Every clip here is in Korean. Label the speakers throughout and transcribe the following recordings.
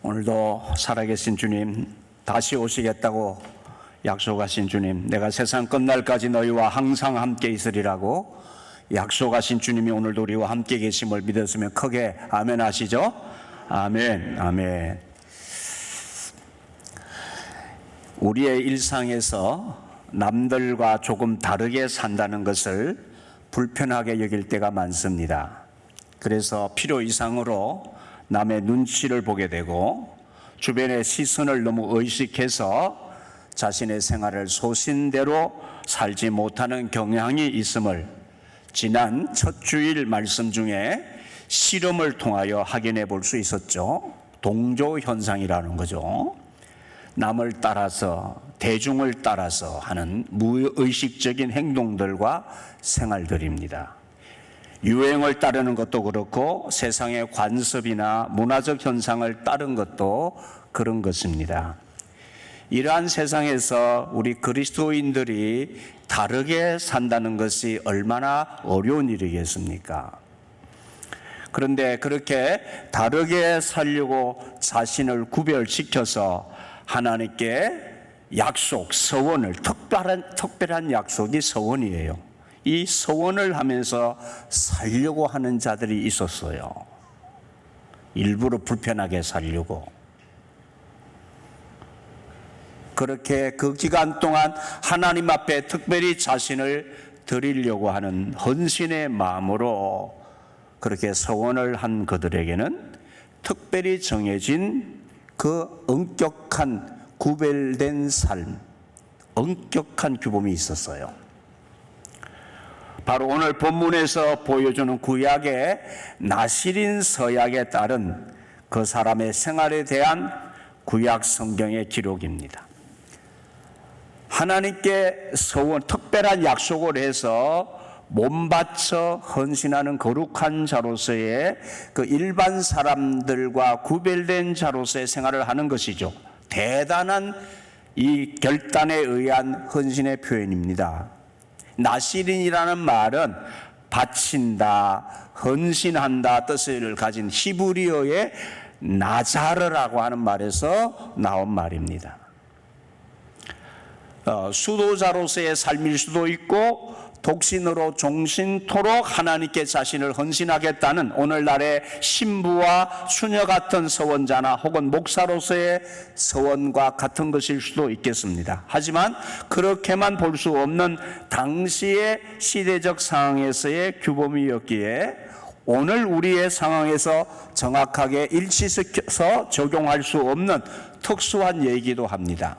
Speaker 1: 오늘도 살아계신 주님, 다시 오시겠다고 약속하신 주님, 내가 세상 끝날까지 너희와 항상 함께 있으리라고 약속하신 주님이 오늘도 우리와 함께 계심을 믿었으면 크게 아멘 하시죠? 아멘, 아멘. 우리의 일상에서 남들과 조금 다르게 산다는 것을 불편하게 여길 때가 많습니다. 그래서 필요 이상으로 남의 눈치를 보게 되고 주변의 시선을 너무 의식해서 자신의 생활을 소신대로 살지 못하는 경향이 있음을 지난 첫 주일 말씀 중에 실험을 통하여 확인해 볼 수 있었죠. 동조 현상이라는 거죠. 남을 따라서, 대중을 따라서 하는 무의식적인 행동들과 생활들입니다. 유행을 따르는 것도 그렇고 세상의 관습이나 문화적 현상을 따른 것도 그런 것입니다. 이러한 세상에서 우리 그리스도인들이 다르게 산다는 것이 얼마나 어려운 일이겠습니까? 그런데 그렇게 다르게 살려고 자신을 구별시켜서 하나님께 약속, 서원을, 특별한 약속이 서원이에요. 이 서원을 하면서 살려고 하는 자들이 있었어요. 일부러 불편하게 살려고. 그렇게 그 기간 동안 하나님 앞에 특별히 자신을 드리려고 하는 헌신의 마음으로 그렇게 서원을 한 그들에게는 특별히 정해진 그 엄격한 구별된 삶, 엄격한 규범이 있었어요. 바로 오늘 본문에서 보여주는 구약의 나실인 서약에 따른 그 사람의 생활에 대한 구약 성경의 기록입니다. 하나님께 서원, 특별한 약속을 해서 몸바쳐 헌신하는 거룩한 자로서의 그 일반 사람들과 구별된 자로서의 생활을 하는 것이죠. 대단한 이 결단에 의한 헌신의 표현입니다. 나실인이라는 말은 바친다, 헌신한다 뜻을 가진 히브리어의 나자르라고 하는 말에서 나온 말입니다. 수도자로서의 삶일 수도 있고 독신으로 종신토록 하나님께 자신을 헌신하겠다는 오늘날의 신부와 수녀 같은 서원자나 혹은 목사로서의 서원과 같은 것일 수도 있겠습니다. 하지만 그렇게만 볼 수 없는 당시의 시대적 상황에서의 규범이었기에 오늘 우리의 상황에서 정확하게 일치시켜서 적용할 수 없는 특수한 얘기도 합니다.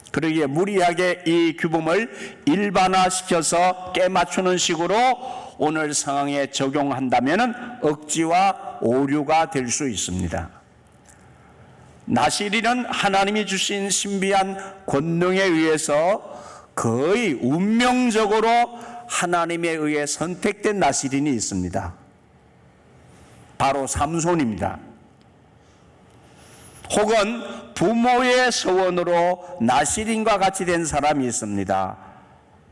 Speaker 1: 그러기에 무리하게 이 규범을 일반화시켜서 깨맞추는 식으로 오늘 상황에 적용한다면 억지와 오류가 될 수 있습니다. 나실인은 하나님이 주신 신비한 권능에 의해서 거의 운명적으로 하나님에 의해 선택된 나실인이 있습니다. 바로 삼손입니다. 혹은 부모의 서원으로 나실인과 같이 된 사람이 있습니다.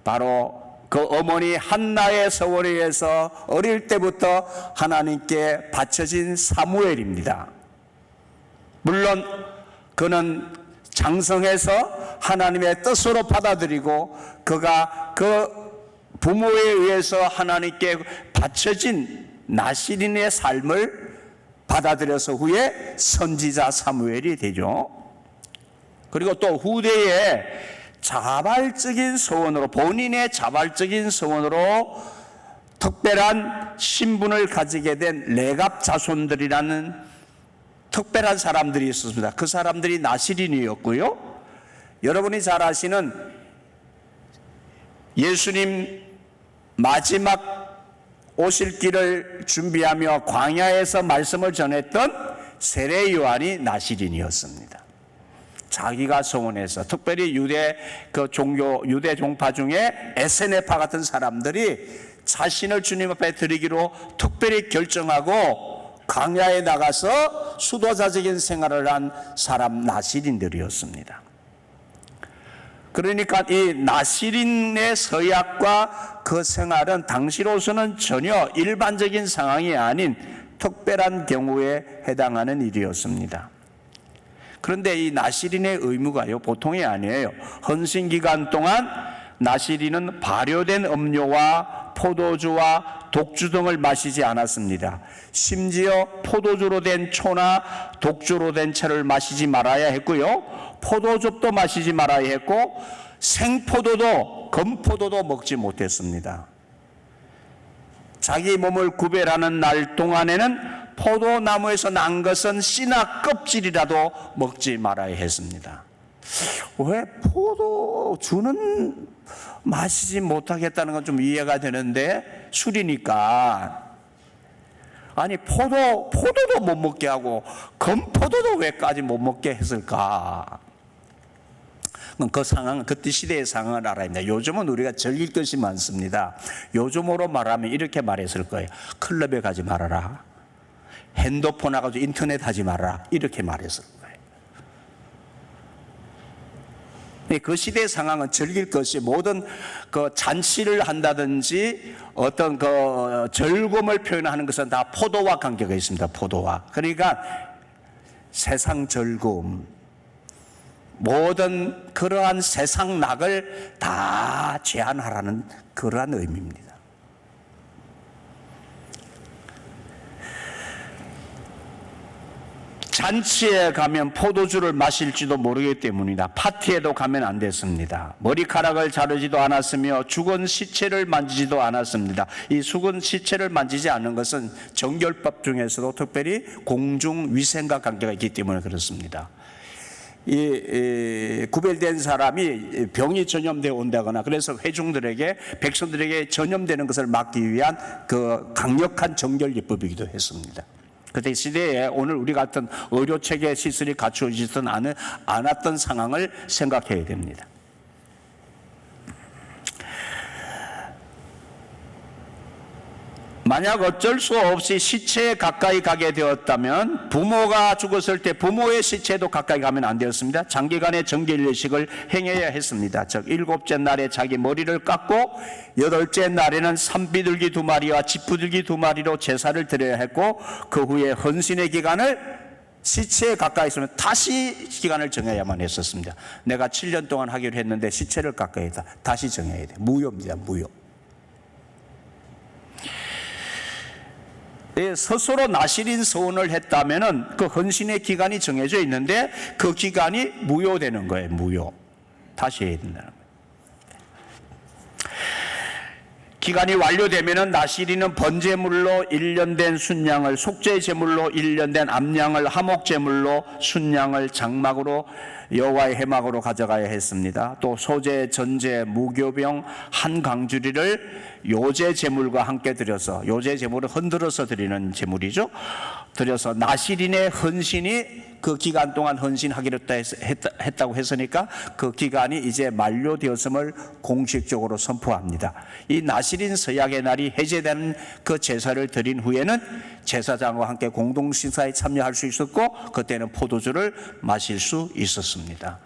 Speaker 1: 바로 그 어머니 한나의 서원에 의해서 어릴 때부터 하나님께 바쳐진 사무엘입니다. 물론 그는 장성해서 하나님의 뜻으로 받아들이고 그가 그 부모에 의해서 하나님께 바쳐진 나실인의 삶을 받아들여서 후에 선지자 사무엘이 되죠. 그리고 또 후대에 자발적인 서원으로, 본인의 자발적인 서원으로 특별한 신분을 가지게 된 레갑 자손들이라는 특별한 사람들이 있었습니다. 그 사람들이 나실인이었고요. 여러분이 잘 아시는 예수님 마지막 오실 길을 준비하며 광야에서 말씀을 전했던 세례 요한이 나실인이었습니다. 자기가 서원해서 특별히 유대 종파 중에 에세네파 같은 사람들이 자신을 주님 앞에 드리기로 특별히 결정하고 광야에 나가서 수도자적인 생활을 한 사람 나실인들이었습니다. 그러니까 이 나실인의 서약과 그 생활은 당시로서는 전혀 일반적인 상황이 아닌 특별한 경우에 해당하는 일이었습니다. 그런데 이 나시린의 의무가요, 보통이 아니에요. 헌신 기간 동안 나시린은 발효된 음료와 포도주와 독주 등을 마시지 않았습니다. 심지어 포도주로 된 초나 독주로 된 차를 마시지 말아야 했고요. 포도즙도 마시지 말아야 했고 생포도도 건포도도 먹지 못했습니다. 자기 몸을 구별하는 날 동안에는 포도나무에서 난 것은 씨나 껍질이라도 먹지 말아야 했습니다. 왜 포도주는 마시지 못하겠다는 건 좀 이해가 되는데 술이니까 아니 포도도 못 먹게 하고 건포도도 왜까지 못 먹게 했을까? 그 상황, 그때 시대의 상황을 알아야 합니다. 요즘은 우리가 즐길 것이 많습니다. 요즘으로 말하면 이렇게 말했을 거예요. 클럽에 가지 말아라. 핸드폰 하고 인터넷 하지 말아라. 이렇게 말했을 거예요. 그 시대의 상황은 즐길 것이 모든 그 잔치를 한다든지 어떤 그 즐거움을 표현하는 것은 다 포도와 관계가 있습니다. 포도와. 그러니까 세상 즐거움, 모든 그러한 세상 낙을 다 제한하라는 그러한 의미입니다. 잔치에 가면 포도주를 마실지도 모르기 때문이다. 파티에도 가면 안 됐습니다. 머리카락을 자르지도 않았으며 죽은 시체를 만지지도 않았습니다. 이 죽은 시체를 만지지 않는 것은 정결법 중에서도 특별히 공중위생과 관계가 있기 때문에 그렇습니다. 이 구별된 사람이 병이 전염되어 온다거나 그래서 회중들에게 백성들에게 전염되는 것을 막기 위한 그 강력한 정결예법이기도 했습니다. 그때 시대에 오늘 우리 같은 의료체계 시설이 갖추어지지는 않았던 상황을 생각해야 됩니다. 만약 어쩔 수 없이 시체에 가까이 가게 되었다면 부모가 죽었을 때 부모의 시체도 가까이 가면 안 되었습니다. 장기간의 정결례식을 행해야 했습니다. 즉 7째 날에 자기 머리를 깎고 8째 날에는 산비둘기 2마리와 짚부들기 2마리로 제사를 드려야 했고 그 후에 헌신의 기간을 시체에 가까이 있으면 다시 기간을 정해야만 했었습니다. 내가 7년 동안 하기로 했는데 시체를 가까이 했다. 다시 정해야 돼. 무효입니다. 무효. 스스로 나시린 서원을 했다면은 그 헌신의 기간이 정해져 있는데 그 기간이 무효되는 거예요. 무효. 다시 해야 된다는 거예요. 기간이 완료되면은 나시린은 번제물로 1년 된 순양을, 속죄제물로 1년 된 암양을, 화목제물로 순양을 장막으로 여호와의 회막으로 가져가야 했습니다. 또 소제, 전제, 무교병 한 강주리를 요제 제물과 함께 드려서, 요제 제물을 흔들어서 드리는 제물이죠. 드려서 나시린의 헌신이 그 기간 동안 헌신하기로 했다고 했으니까 그 기간이 이제 만료되었음을 공식적으로 선포합니다. 이 나시린 서약의 날이 해제되는 그 제사를 드린 후에는 제사장과 함께 공동식사에 참여할 수 있었고 그때는 포도주를 마실 수 있었습니다.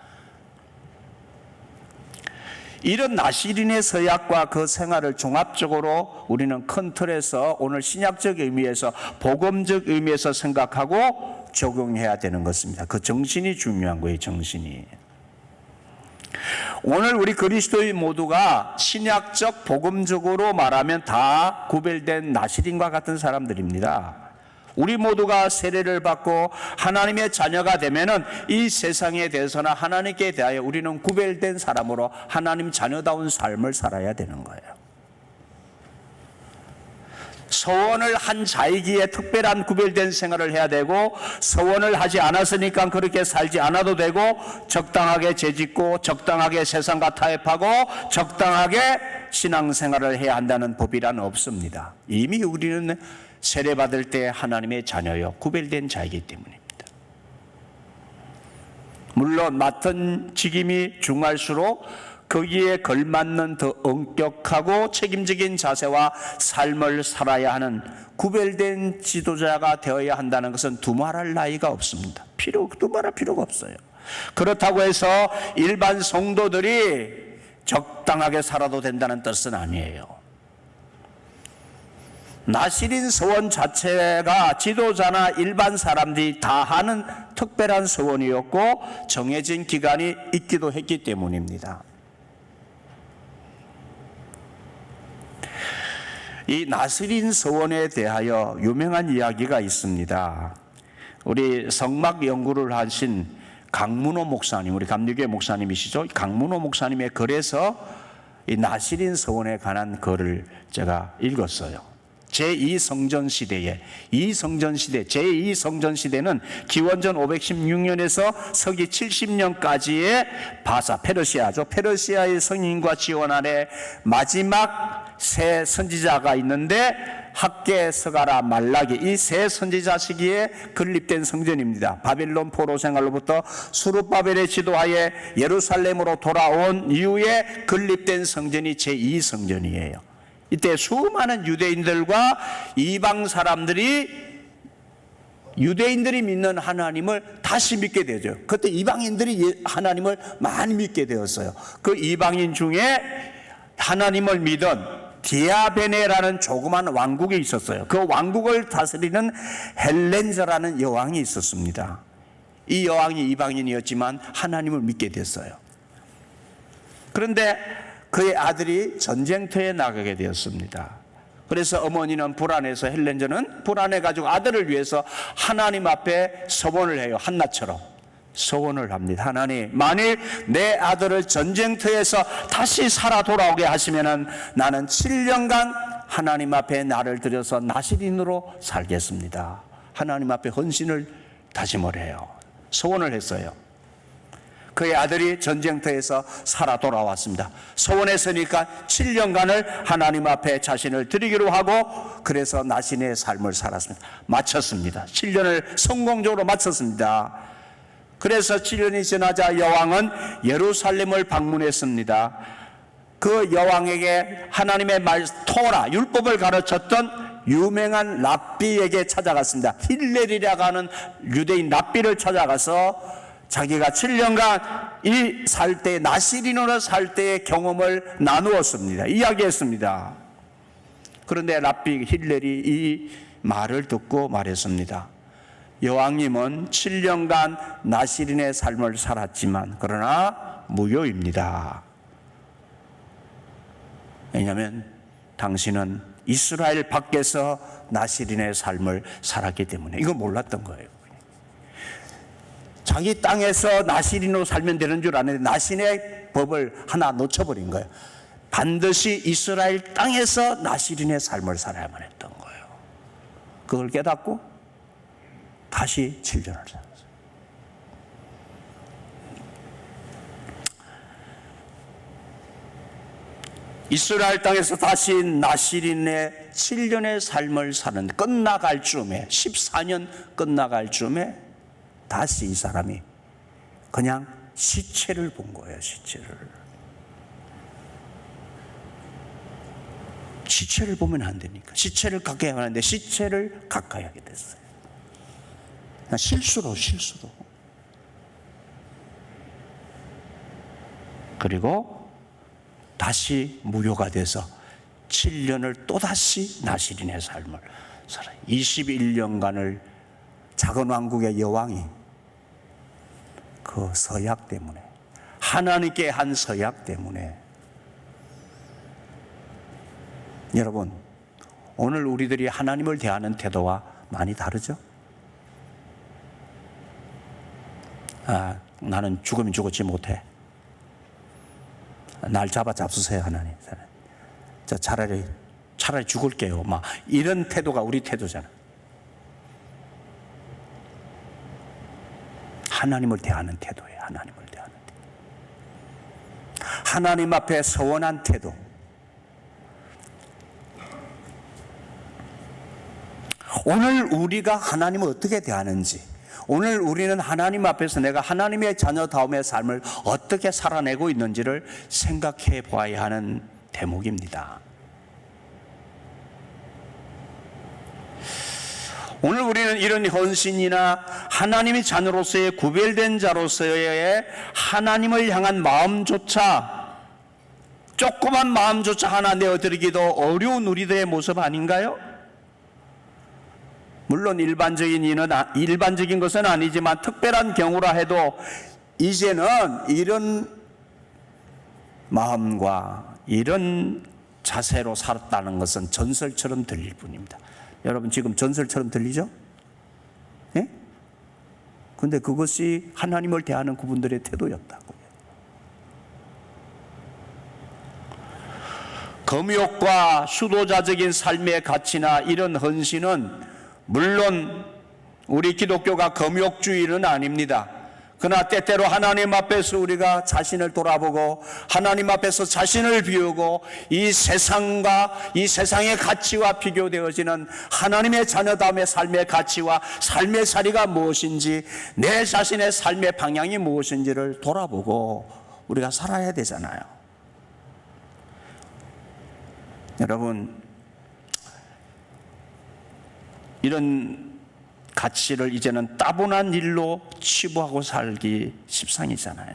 Speaker 1: 이런 나시린의 서약과 그 생활을 종합적으로 우리는 큰 틀에서 오늘 신약적 의미에서 복음적 의미에서 생각하고 적용해야 되는 것입니다. 그 정신이 중요한 거예요. 정신이. 오늘 우리 그리스도인 모두가 신약적 복음적으로 말하면 다 구별된 나시린과 같은 사람들입니다. 우리 모두가 세례를 받고 하나님의 자녀가 되면은 이 세상에 대해서나 하나님께 대하여 우리는 구별된 사람으로 하나님 자녀다운 삶을 살아야 되는 거예요. 서원을 한 자이기에 특별한 구별된 생활을 해야 되고 서원을 하지 않았으니까 그렇게 살지 않아도 되고 적당하게 죄짓고 적당하게 세상과 타협하고 적당하게 신앙생활을 해야 한다는 법이란 없습니다. 이미 우리는 세례받을 때 하나님의 자녀요 구별된 자이기 때문입니다. 물론 맡은 직임이 중할수록 거기에 걸맞는 더 엄격하고 책임적인 자세와 삶을 살아야 하는 구별된 지도자가 되어야 한다는 것은 두말할 나위가 없습니다. 두말할 필요가 없어요. 그렇다고 해서 일반 성도들이 적당하게 살아도 된다는 뜻은 아니에요. 나시린 서원 자체가 지도자나 일반 사람들이 다 하는 특별한 서원이었고 정해진 기간이 있기도 했기 때문입니다. 이 나시린 서원에 대하여 유명한 이야기가 있습니다. 우리 성막 연구를 하신 강문호 목사님, 우리 감리교회 목사님이시죠? 강문호 목사님의 글에서 이 나시린 서원에 관한 글을 제가 읽었어요. 제2성전시대에, 제2성전시대는 기원전 516년에서 서기 70년까지의 바사, 페르시아죠. 페르시아의 성인과 지원 아래 마지막 세 선지자가 있는데 학개, 스가랴, 말라기 이 세 선지자 시기에 건립된 성전입니다. 바빌론 포로 생활로부터 수르바벨의 지도하에 예루살렘으로 돌아온 이후에 건립된 성전이 제2성전이에요. 이때 수많은 유대인들과 이방 사람들이 유대인들이 믿는 하나님을 다시 믿게 되죠. 그때 이방인들이 하나님을 많이 믿게 되었어요. 그 이방인 중에 하나님을 믿은 디아베네라는 조그만 왕국이 있었어요. 그 왕국을 다스리는 헬렌저라는 여왕이 있었습니다. 이 여왕이 이방인이었지만 하나님을 믿게 됐어요. 그런데 그의 아들이 전쟁터에 나가게 되었습니다. 그래서 어머니는 불안해서, 헬렌저는 불안해가지고 아들을 위해서 하나님 앞에 서원을 해요. 한나처럼 서원을 합니다. 하나님, 만일 내 아들을 전쟁터에서 다시 살아 돌아오게 하시면은 나는 7년간 하나님 앞에 나를 들여서 나시린으로 살겠습니다. 하나님 앞에 헌신을 다짐을 해요. 서원을 했어요. 그의 아들이 전쟁터에서 살아 돌아왔습니다. 서원했으니까 7년간을 하나님 앞에 자신을 드리기로 하고 그래서 나신의 삶을 살았습니다. 마쳤습니다. 7년을 성공적으로 마쳤습니다. 그래서 7년이 지나자 여왕은 예루살렘을 방문했습니다. 그 여왕에게 하나님의 말 토라 율법을 가르쳤던 유명한 랍비에게 찾아갔습니다. 힐렐이라고 하는 유대인 랍비를 찾아가서 자기가 7년간 이 살 때 나시린으로 살 때의 경험을 나누었습니다. 이야기했습니다. 그런데 랍비 힐렐이 이 말을 듣고 말했습니다. 여왕님은 7년간 나시린의 삶을 살았지만 그러나 무효입니다. 왜냐하면 당신은 이스라엘 밖에서 나시린의 삶을 살았기 때문에 이걸 몰랐던 거예요. 자기 땅에서 나시린으로 살면 되는 줄 아는데 나신의 법을 하나 놓쳐버린 거예요. 반드시 이스라엘 땅에서 나시린의 삶을 살아야만 했던 거예요. 그걸 깨닫고 다시 7년을 살았어요. 이스라엘 땅에서 다시 나시린의 7년의 삶을 사는 끝나갈 쯤에 14년 끝나갈 쯤에 다시 이 사람이 그냥 시체를 본 거예요. 시체를 보면 안 되니까 시체를 가까이 하는데 시체를 가까이 하게 됐어요. 실수로 그리고 다시 무효가 돼서 7년을 또다시 나시린의 삶을 살아요. 21년간을 작은 왕국의 여왕이 그 서약 때문에 하나님께 한 서약 때문에 여러분 오늘 우리들이 하나님을 대하는 태도와 많이 다르죠? 나는 죽으면 죽었지 못해. 날 잡으세요 하나님. 저 차라리 죽을게요. 막 이런 태도가 우리 태도잖아. 하나님을 대하는 태도예요. 하나님 앞에 서원한 태도. 오늘 우리가 하나님을 어떻게 대하는지, 오늘 우리는 하나님 앞에서 내가 하나님의 자녀다움의 삶을 어떻게 살아내고 있는지를 생각해 보아야 하는 대목입니다. 오늘 우리는 이런 헌신이나 하나님의 자녀로서의 구별된 자로서의 하나님을 향한 마음조차, 조그만 마음조차 하나 내어드리기도 어려운 우리들의 모습 아닌가요? 물론 일반적인 것은 아니지만 특별한 경우라 해도 이제는 이런 마음과 이런 자세로 살았다는 것은 전설처럼 들릴 뿐입니다. 여러분 지금 전설처럼 들리죠? 예? 근데 그것이 하나님을 대하는 그분들의 태도였다고요. 금욕과 수도자적인 삶의 가치나 이런 헌신은 물론 우리 기독교가 금욕주의는 아닙니다. 그러나 때때로 하나님 앞에서 우리가 자신을 돌아보고 하나님 앞에서 자신을 비우고 이 세상과 이 세상의 가치와 비교되어지는 하나님의 자녀다움의 삶의 가치와 삶의 자리가 무엇인지, 내 자신의 삶의 방향이 무엇인지를 돌아보고 우리가 살아야 되잖아요. 여러분, 이런 가치를 이제는 따분한 일로 치부하고 살기 십상이잖아요.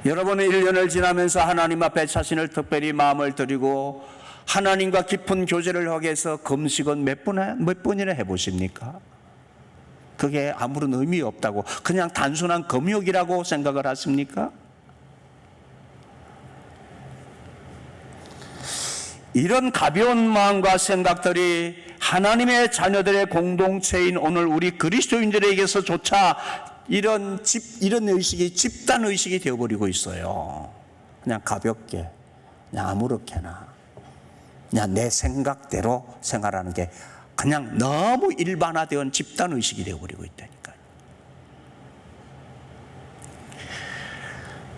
Speaker 1: 여러분의 1년을 지나면서 하나님 앞에 자신을 특별히 마음을 드리고 하나님과 깊은 교제를 하기 위해서 금식은 몇 번이나 해보십니까? 그게 아무런 의미 없다고 그냥 단순한 금욕이라고 생각을 하십니까? 이런 가벼운 마음과 생각들이 하나님의 자녀들의 공동체인 오늘 우리 그리스도인들에게서조차 이런 의식이 집단 의식이 되어버리고 있어요. 그냥 가볍게, 그냥 아무렇게나, 그냥 내 생각대로 생활하는 게 그냥 너무 일반화된 집단 의식이 되어버리고 있다니까요.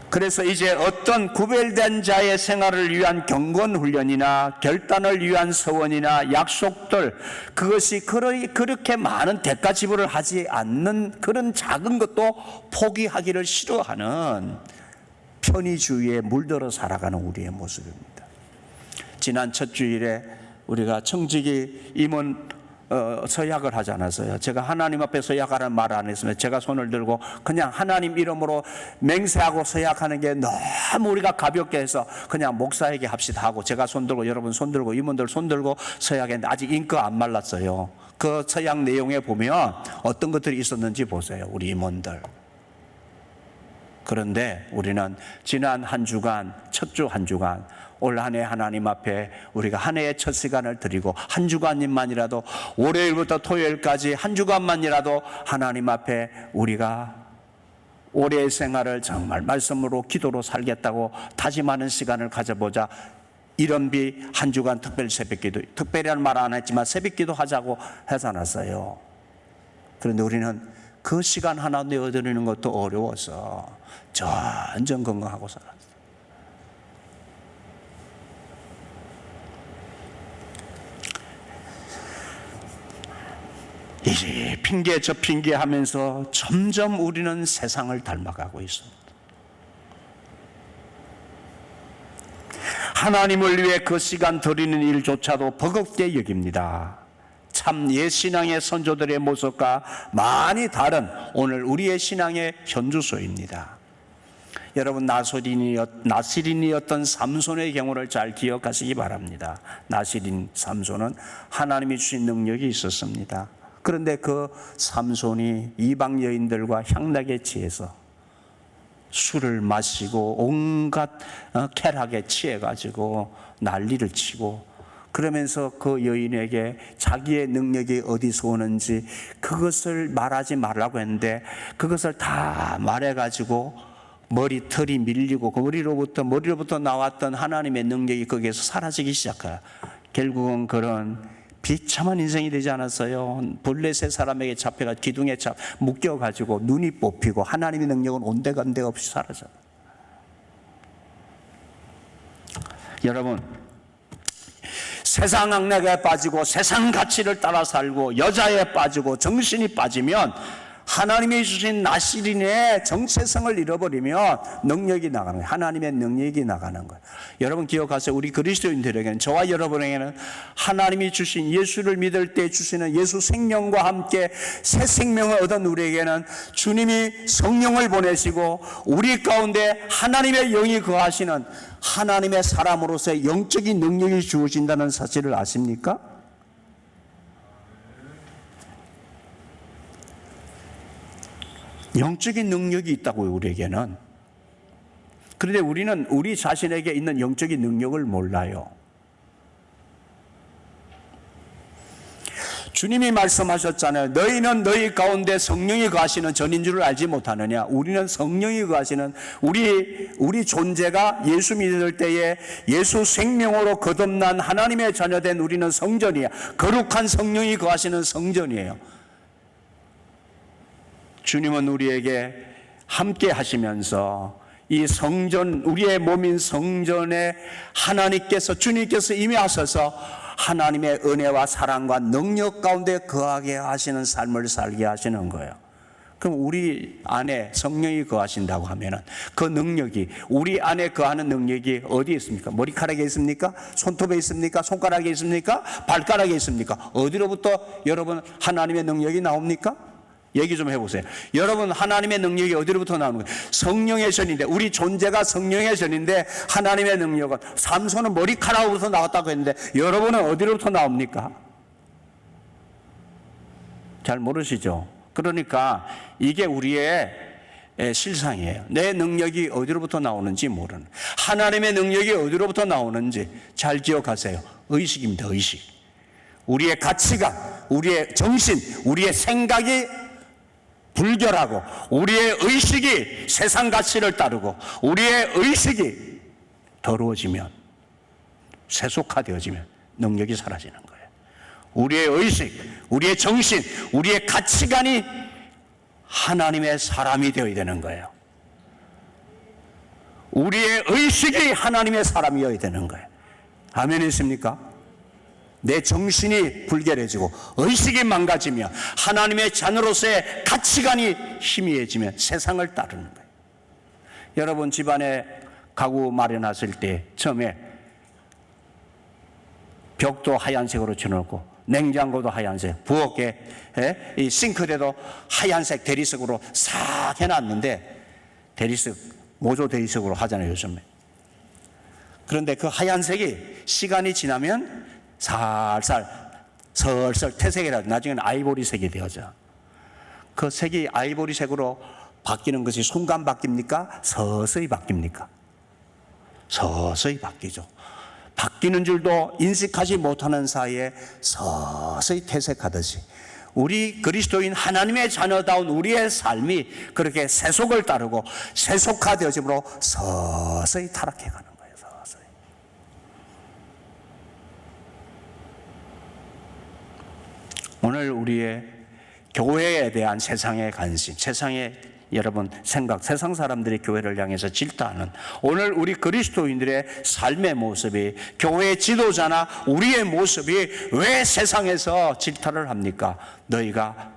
Speaker 1: 그래서 이제 어떤 구별된 자의 생활을 위한 경건 훈련이나 결단을 위한 서원이나 약속들, 그것이 그렇게 많은 대가 지불을 하지 않는 그런 작은 것도 포기하기를 싫어하는 편의주의에 물들어 살아가는 우리의 모습입니다. 지난 첫 주일에 우리가 청지기 임원 서약을 하지 않았어요. 제가 하나님 앞에 서약하라는 말을 안 했으면 제가 손을 들고 그냥 하나님 이름으로 맹세하고 서약하는 게 너무 우리가 가볍게 해서 그냥 목사에게 합시다 하고 제가 손 들고 여러분 손 들고 임원들 손 들고 서약했는데 아직 잉크 안 말랐어요. 그 서약 내용에 보면 어떤 것들이 있었는지 보세요. 우리 임원들. 그런데 우리는 지난 한 주간, 첫 주 한 주간 올 한 해 하나님 앞에 우리가 한 해의 첫 시간을 드리고 한 주간만이라도 월요일부터 토요일까지 한 주간만이라도 하나님 앞에 우리가 올해의 생활을 정말 말씀으로 기도로 살겠다고 다짐하는 시간을 가져보자. 이런비 한 주간 특별 새벽기도, 특별히란 말 안 했지만 새벽기도 하자고 하지 않았어요. 그런데 우리는 그 시간 하나 내어드리는 것도 어려워서 전전긍긍하고 살았어요. 이제 핑계 저 핑계 하면서 점점 우리는 세상을 닮아가고 있습니다. 하나님을 위해 그 시간 드리는 일조차도 버겁게 여깁니다. 참 옛신앙의 선조들의 모습과 많이 다른 오늘 우리의 신앙의 현주소입니다. 여러분 나시린이었던 삼손의 경우를 잘 기억하시기 바랍니다. 나시린 삼손은 하나님이 주신 능력이 있었습니다. 그런데 그 삼손이 이방 여인들과 향락에 취해서 술을 마시고 온갖 쾌락에 취해가지고 난리를 치고 그러면서 그 여인에게 자기의 능력이 어디서 오는지 그것을 말하지 말라고 했는데 그것을 다 말해가지고 머리털이 밀리고 그 머리로부터 나왔던 하나님의 능력이 거기에서 사라지기 시작해요. 결국은 그런 비참한 인생이 되지 않았어요. 블레셋 사람에게 잡혀가 기둥에 묶여가지고 눈이 뽑히고 하나님의 능력은 온데간데 없이 사라져요. 여러분, 세상 악락에 빠지고 세상 가치를 따라 살고 여자에 빠지고 정신이 빠지면 하나님이 주신 나시린의 정체성을 잃어버리면 능력이 나가는 거예요. 하나님의 능력이 나가는 거예요. 여러분 기억하세요. 우리 그리스도인들에게는, 저와 여러분에게는 하나님이 주신 예수를 믿을 때 주시는 예수 생명과 함께 새 생명을 얻은 우리에게는 주님이 성령을 보내시고 우리 가운데 하나님의 영이 거하시는 하나님의 사람으로서의 영적인 능력이 주어진다는 사실을 아십니까? 영적인 능력이 있다고요, 우리에게는. 그런데 우리는 우리 자신에게 있는 영적인 능력을 몰라요. 주님이 말씀하셨잖아요. 너희는 너희 가운데 성령이 거하시는 전인 줄을 알지 못하느냐. 우리는 성령이 거하시는 우리 존재가 예수 믿을 때에 예수 생명으로 거듭난 하나님의 자녀된 우리는 성전이야. 거룩한 성령이 거하시는 성전이에요. 주님은 우리에게 함께 하시면서 이 성전, 우리의 몸인 성전에 하나님께서, 주님께서 이미 하셔서 하나님의 은혜와 사랑과 능력 가운데 거하게 하시는 삶을 살게 하시는 거예요. 그럼 우리 안에 성령이 거하신다고 하면은 그 능력이, 우리 안에 거하는 능력이 어디에 있습니까? 머리카락에 있습니까? 손톱에 있습니까? 손가락에 있습니까? 발가락에 있습니까? 어디로부터 여러분 하나님의 능력이 나옵니까? 얘기 좀 해보세요. 여러분 하나님의 능력이 어디로부터 나오는 거예요? 성령의 전인데, 우리 존재가 성령의 전인데 하나님의 능력은, 삼손은 머리카락으로부터 나왔다고 했는데 여러분은 어디로부터 나옵니까? 잘 모르시죠? 그러니까 이게 우리의 실상이에요. 내 능력이 어디로부터 나오는지 모르는, 하나님의 능력이 어디로부터 나오는지 잘 기억하세요. 의식입니다. 의식. 우리의 가치관, 우리의 정신, 우리의 생각이 불결하고 우리의 의식이 세상 가치를 따르고 우리의 의식이 더러워지면, 세속화되어지면 능력이 사라지는 거예요. 우리의 의식, 우리의 정신, 우리의 가치관이 하나님의 사람이 되어야 되는 거예요. 우리의 의식이 하나님의 사람이어야 되는 거예요. 아멘이십니까? 내 정신이 불결해지고 의식이 망가지면, 하나님의 자녀로서의 가치관이 희미해지면 세상을 따르는 거예요. 여러분 집안에 가구 마련하실 때 처음에 벽도 하얀색으로 칠해놓고 냉장고도 하얀색, 부엌에 이 싱크대도 하얀색 대리석으로 싹 해놨는데, 대리석, 모조 대리석으로 하잖아요 요즘에. 그런데 그 하얀색이 시간이 지나면 살살 설설 퇴색이라도 나중에는 아이보리색이 되어져. 그 색이 아이보리색으로 바뀌는 것이 순간 바뀝니까? 서서히 바뀝니까? 서서히 바뀌죠. 바뀌는 줄도 인식하지 못하는 사이에 서서히 퇴색하듯이 우리 그리스도인 하나님의 자녀다운 우리의 삶이 그렇게 세속을 따르고 세속화되어짐으로 서서히 타락해가는 거예요. 서서히. 오늘 우리의 교회에 대한 세상의 관심, 세상의 여러분 생각, 세상 사람들이 교회를 향해서 질타하는 오늘 우리 그리스도인들의 삶의 모습이, 교회의 지도자나 우리의 모습이 왜 세상에서 질타를 합니까? 너희가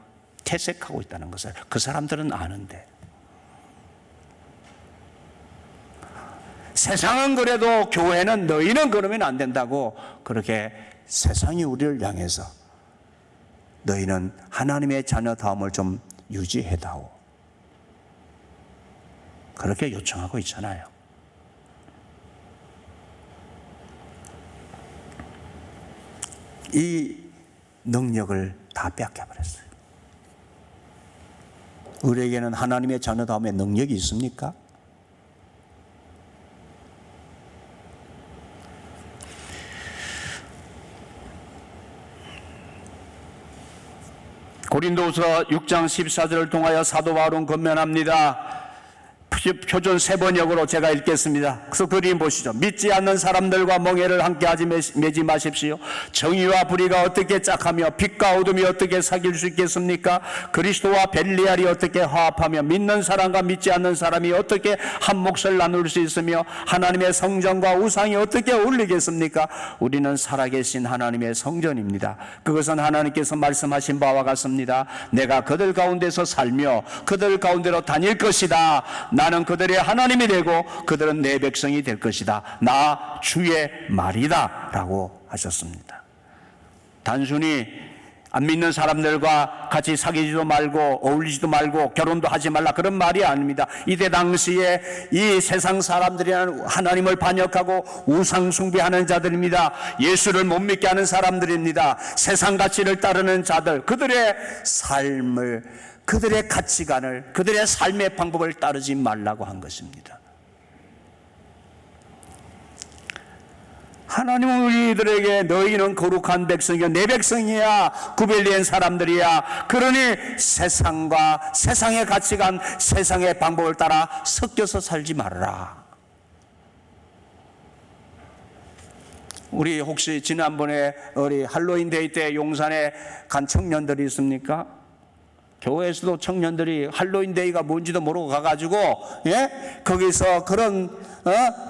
Speaker 1: 퇴색하고 있다는 것을 그 사람들은 아는데, 세상은 그래도 교회는 너희는 그러면 안 된다고 그렇게 세상이 우리를 향해서 너희는 하나님의 자녀다움을 좀 유지해다오, 그렇게 요청하고 있잖아요. 이 능력을 다 뺏겨버렸어요. 우리에게는 하나님의 자녀다움의 능력이 있습니까? 고린도후서 6장 14절을 통하여 사도 바울은 권면합니다. 표준 세번역으로 제가 읽겠습니다. 그래서 그림 보시죠. 믿지 않는 사람들과 멍에를 함께하지 매지 마십시오. 정의와 불의가 어떻게 짝하며 빛과 어둠이 어떻게 사귈 수 있겠습니까? 그리스도와 벨리알이 어떻게 화합하며 믿는 사람과 믿지 않는 사람이 어떻게 한 몫을 나눌 수 있으며 하나님의 성전과 우상이 어떻게 어울리겠습니까? 우리는 살아계신 하나님의 성전입니다. 그것은 하나님께서 말씀하신 바와 같습니다. 내가 그들 가운데서 살며 그들 가운데로 다닐 것이다. 나는 그들의 하나님이 되고 그들은 내 백성이 될 것이다. 나 주의 말이다 라고 하셨습니다. 단순히 안 믿는 사람들과 같이 사귀지도 말고 어울리지도 말고 결혼도 하지 말라 그런 말이 아닙니다. 이때 당시에 이 세상 사람들이란 하나님을 반역하고 우상 숭배하는 자들입니다. 예수를 못 믿게 하는 사람들입니다. 세상 가치를 따르는 자들, 그들의 삶을, 그들의 가치관을, 그들의 삶의 방법을 따르지 말라고 한 것입니다. 하나님은 우리들에게 너희는 거룩한 백성이요 내 백성이야, 구별된 사람들이야. 그러니 세상과 세상의 가치관, 세상의 방법을 따라 섞여서 살지 말아라. 우리 혹시 지난번에 우리 할로윈 데이 때 용산에 간 청년들이 있습니까? 교회에서도 청년들이 할로윈 데이가 뭔지도 모르고 가가지고 거기서 그런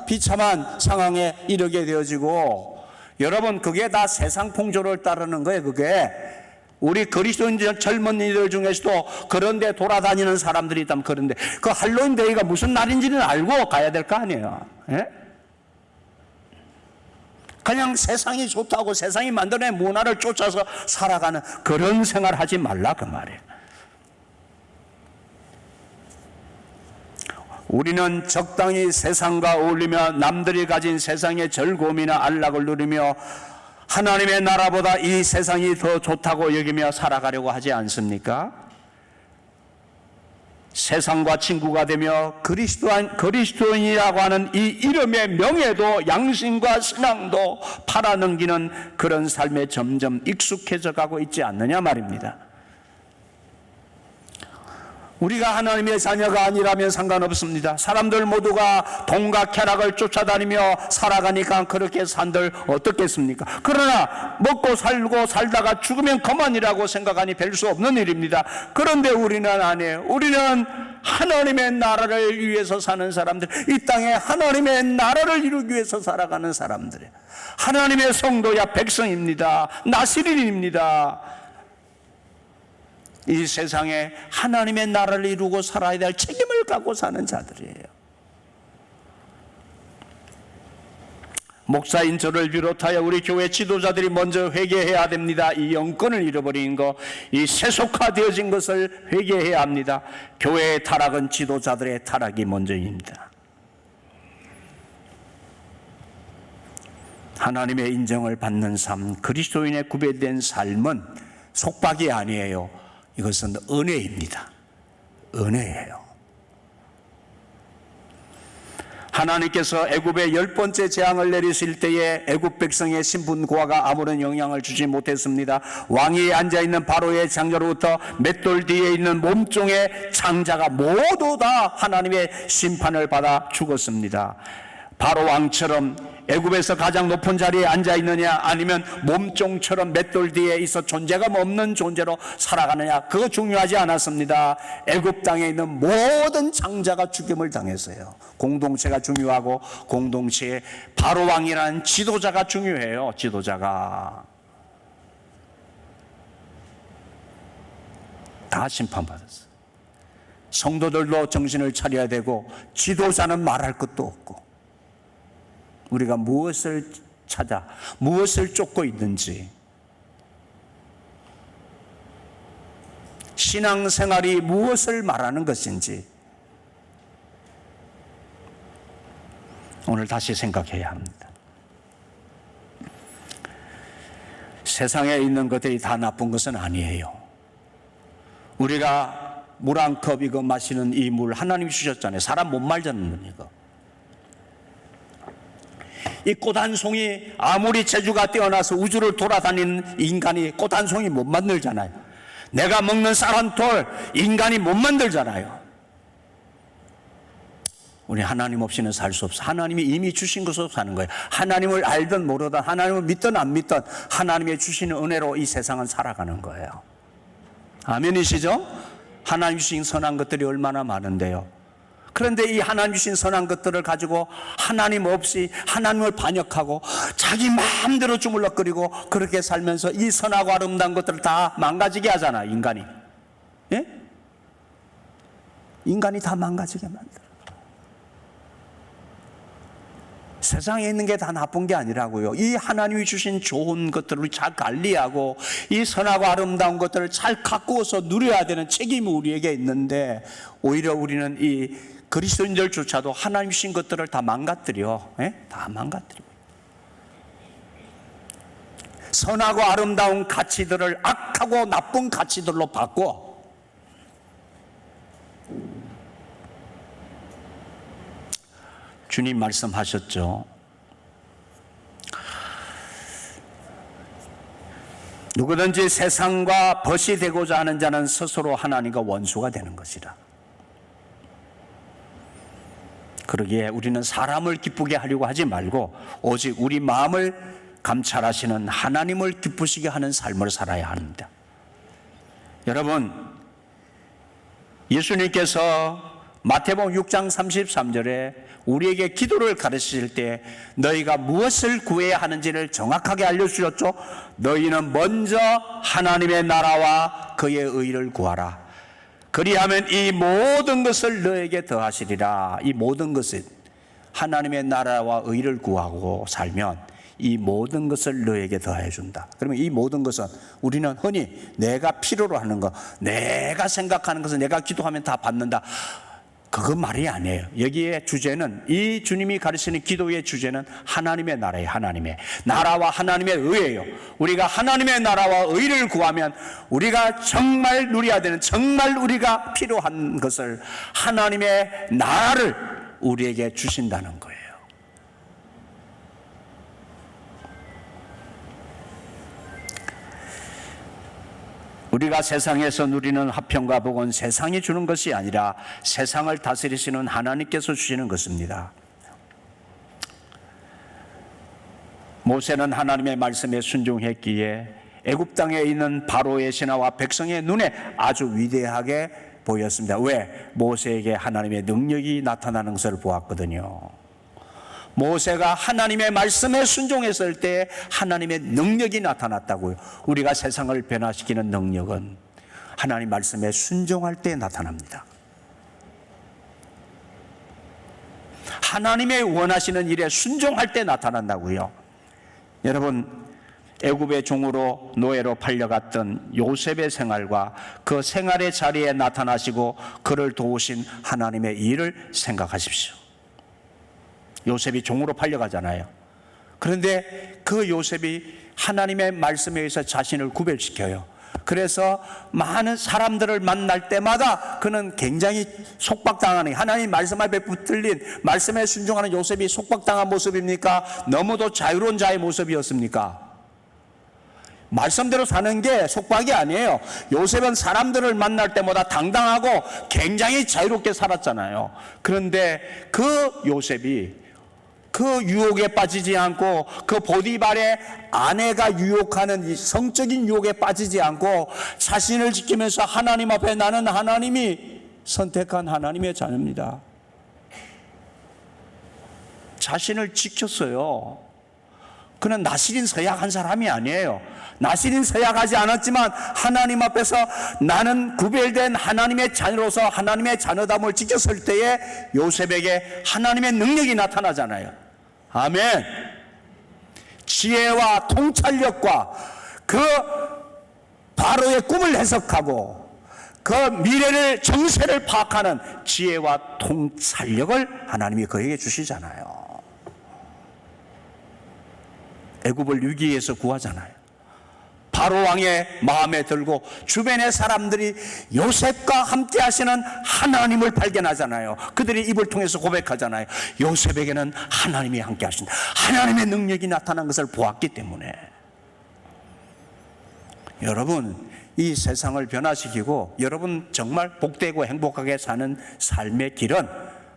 Speaker 1: 비참한 상황에 이르게 되어지고, 여러분 그게 다 세상 풍조를 따르는 거예요. 그게 우리 그리스도인 젊은이들 중에서도 그런데 돌아다니는 사람들이 있다면, 그런데 그 할로윈 데이가 무슨 날인지는 알고 가야 될 거 아니에요. 그냥 세상이 좋다고 세상이 만들어낸 문화를 쫓아서 살아가는 그런 생활하지 말라 그 말이에요. 우리는 적당히 세상과 어울리며 남들이 가진 세상의 즐거움이나 안락을 누리며 하나님의 나라보다 이 세상이 더 좋다고 여기며 살아가려고 하지 않습니까? 세상과 친구가 되며 그리스도인이라고 하는 이 이름의 명예도 양심과 신앙도 팔아넘기는 그런 삶에 점점 익숙해져 가고 있지 않느냐 말입니다. 우리가 하나님의 자녀가 아니라면 상관없습니다. 사람들 모두가 돈과 쾌락을 쫓아다니며 살아가니까 그렇게 산들 어떻겠습니까? 그러나 먹고 살고 살다가 죽으면 그만이라고 생각하니 별 수 없는 일입니다. 그런데 우리는 아니에요. 우리는 하나님의 나라를 위해서 사는 사람들, 이 땅에 하나님의 나라를 이루기 위해서 살아가는 사람들이에요. 하나님의 성도야 백성입니다. 나시린입니다. 이 세상에 하나님의 나라를 이루고 살아야 될 책임을 갖고 사는 자들이에요. 목사인 저를 비롯하여 우리 교회 지도자들이 먼저 회개해야 됩니다. 이 영권을 잃어버린 것, 이 세속화되어진 것을 회개해야 합니다. 교회의 타락은 지도자들의 타락이 먼저입니다. 하나님의 인정을 받는 삶, 그리스도인의 구별된 삶은 속박이 아니에요. 이것은 은혜입니다. 은혜예요. 하나님께서 애굽에 10번째 재앙을 내리실 때에 애굽 백성의 신분 고하가 아무런 영향을 주지 못했습니다. 왕위에 앉아있는 바로의 장자로부터 맷돌 뒤에 있는 몸종의 장자가 모두 다 하나님의 심판을 받아 죽었습니다. 바로 왕처럼 애굽에서 가장 높은 자리에 앉아있느냐, 아니면 몸종처럼 맷돌 뒤에 있어 존재감 없는 존재로 살아가느냐, 그거 중요하지 않았습니다. 애굽 땅에 있는 모든 장자가 죽임을 당했어요. 공동체가 중요하고 공동체에 바로 왕이라는 지도자가 중요해요. 지도자가 다 심판받았어요. 성도들도 정신을 차려야 되고 지도자는 말할 것도 없고, 우리가 무엇을 찾아 무엇을 쫓고 있는지, 신앙생활이 무엇을 말하는 것인지 오늘 다시 생각해야 합니다. 세상에 있는 것들이 다 나쁜 것은 아니에요. 우리가 물 한 컵 이거 마시는 이 물 하나님이 주셨잖아요. 사람 못 말자는 이거. 이 꽃 한 송이, 아무리 재주가 뛰어나서 우주를 돌아다니는 인간이 꽃 한 송이 못 만들잖아요. 내가 먹는 쌀 한 톨 인간이 못 만들잖아요. 우리 하나님 없이는 살 수 없어. 하나님이 이미 주신 것으로 사는 거예요. 하나님을 알든 모르든, 하나님을 믿든 안 믿든 하나님의 주시는 은혜로 이 세상은 살아가는 거예요. 아멘이시죠? 하나님 주신 선한 것들이 얼마나 많은데요. 그런데 이 하나님 주신 선한 것들을 가지고 하나님 없이 하나님을 반역하고 자기 마음대로 주물럭거리고 그렇게 살면서 이 선하고 아름다운 것들을 다 망가지게 하잖아, 인간이. 예? 인간이 다 망가지게 만들어. 세상에 있는 게 다 나쁜 게 아니라고요. 이 하나님이 주신 좋은 것들을 잘 관리하고 이 선하고 아름다운 것들을 잘 가꾸어서 누려야 되는 책임이 우리에게 있는데, 오히려 우리는 이 그리스도인들조차도 하나님 주신 것들을 다 망가뜨려. 다 망가뜨려. 선하고 아름다운 가치들을 악하고 나쁜 가치들로 바꿔. 주님 말씀하셨죠. 누구든지 세상과 벗이 되고자 하는 자는 스스로 하나님과 원수가 되는 것이라. 그러기에 우리는 사람을 기쁘게 하려고 하지 말고 오직 우리 마음을 감찰하시는 하나님을 기쁘시게 하는 삶을 살아야 합니다. 여러분, 예수님께서 마태복음 6장 33절에 우리에게 기도를 가르치실 때 너희가 무엇을 구해야 하는지를 정확하게 알려주셨죠. 너희는 먼저 하나님의 나라와 그의 의를 구하라. 그리하면 이 모든 것을 너에게 더하시리라. 이 모든 것은 하나님의 나라와 의를 구하고 살면 이 모든 것을 너에게 더해 준다. 그러면 이 모든 것은 우리는 흔히 내가 필요로 하는 것, 내가 생각하는 것은 내가 기도하면 다 받는다, 그건 말이 아니에요. 여기에 주제는, 이 주님이 가르치는 기도의 주제는 하나님의 나라예요. 하나님의 나라와 하나님의 의예요. 우리가 하나님의 나라와 의를 구하면 우리가 정말 누려야 되는, 정말 우리가 필요한 것을, 하나님의 나라를 우리에게 주신다는 거예요. 우리가 세상에서 누리는 화평과 복은 세상이 주는 것이 아니라 세상을 다스리시는 하나님께서 주시는 것입니다. 모세는 하나님의 말씀에 순종했기에 애굽 땅에 있는 바로의 신하와 백성의 눈에 아주 위대하게 보였습니다. 왜? 모세에게 하나님의 능력이 나타나는 것을 보았거든요. 모세가 하나님의 말씀에 순종했을 때 하나님의 능력이 나타났다고요. 우리가 세상을 변화시키는 능력은 하나님 말씀에 순종할 때 나타납니다. 하나님의 원하시는 일에 순종할 때 나타난다고요. 여러분, 애굽의 종으로 노예로 팔려갔던 요셉의 생활과 그 생활의 자리에 나타나시고 그를 도우신 하나님의 일을 생각하십시오. 요셉이 종으로 팔려가잖아요. 그런데 그 요셉이 하나님의 말씀에 의해서 자신을 구별시켜요. 그래서 많은 사람들을 만날 때마다 그는 굉장히 속박당하는, 하나님 말씀 앞에 붙들린 말씀에 순종하는 요셉이 속박당한 모습입니까? 너무도 자유로운 자의 모습이었습니까? 말씀대로 사는 게 속박이 아니에요. 요셉은 사람들을 만날 때마다 당당하고 굉장히 자유롭게 살았잖아요. 그런데 그 요셉이 그 유혹에 빠지지 않고, 그 보디발의 아내가 유혹하는 이 성적인 유혹에 빠지지 않고 자신을 지키면서 하나님 앞에 나는 하나님이 선택한 하나님의 자녀입니다. 자신을 지켰어요. 그는 나시린 서약한 사람이 아니에요. 나시린 서약하지 않았지만 하나님 앞에서 나는 구별된 하나님의 자녀로서 하나님의 자녀담을 지켰을 때에 요셉에게 하나님의 능력이 나타나잖아요. 아멘. 지혜와 통찰력과 그 바로의 꿈을 해석하고 그 미래를, 정세를 파악하는 지혜와 통찰력을 하나님이 그에게 주시잖아요. 애굽을 위기에서 구하잖아요. 바로 왕의 마음에 들고 주변의 사람들이 요셉과 함께 하시는 하나님을 발견하잖아요. 그들이 입을 통해서 고백하잖아요. 요셉에게는 하나님이 함께 하신다. 하나님의 능력이 나타난 것을 보았기 때문에. 여러분, 이 세상을 변화시키고 여러분 정말 복되고 행복하게 사는 삶의 길은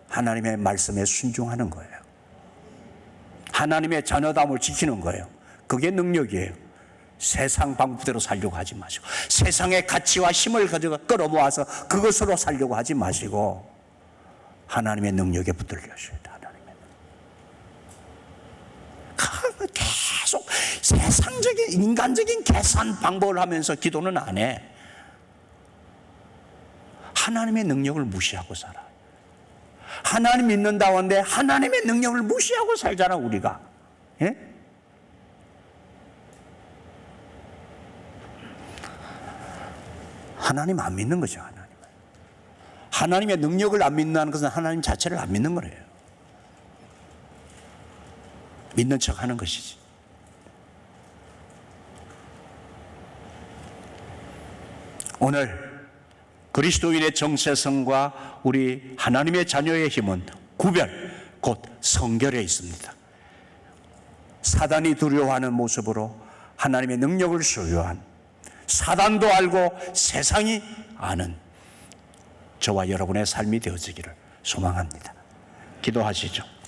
Speaker 1: 하나님의 말씀에 순종하는 거예요. 하나님의 자녀담을 지키는 거예요. 그게 능력이에요. 세상 방법대로 살려고 하지 마시고, 세상의 가치와 힘을 가져가 끌어모아서 그것으로 살려고 하지 마시고, 하나님의 능력에 붙들려셔야 돼요. 계속 세상적인 인간적인 계산 방법을 하면서 기도는 안 해. 하나님의 능력을 무시하고 살아. 하나님 믿는다는데 하나님의 능력을 무시하고 살잖아, 우리가. 예? 하나님 안 믿는 거죠. 하나님의 능력을 안 믿는다는 것은 하나님 자체를 안 믿는 거예요. 믿는 척 하는 것이지. 오늘 그리스도인의 정체성과 우리 하나님의 자녀의 힘은 구별, 곧 성결에 있습니다. 사단이 두려워하는 모습으로 하나님의 능력을 소유한, 사단도 알고 세상이 아는 저와 여러분의 삶이 되어지기를 소망합니다. 기도하시죠.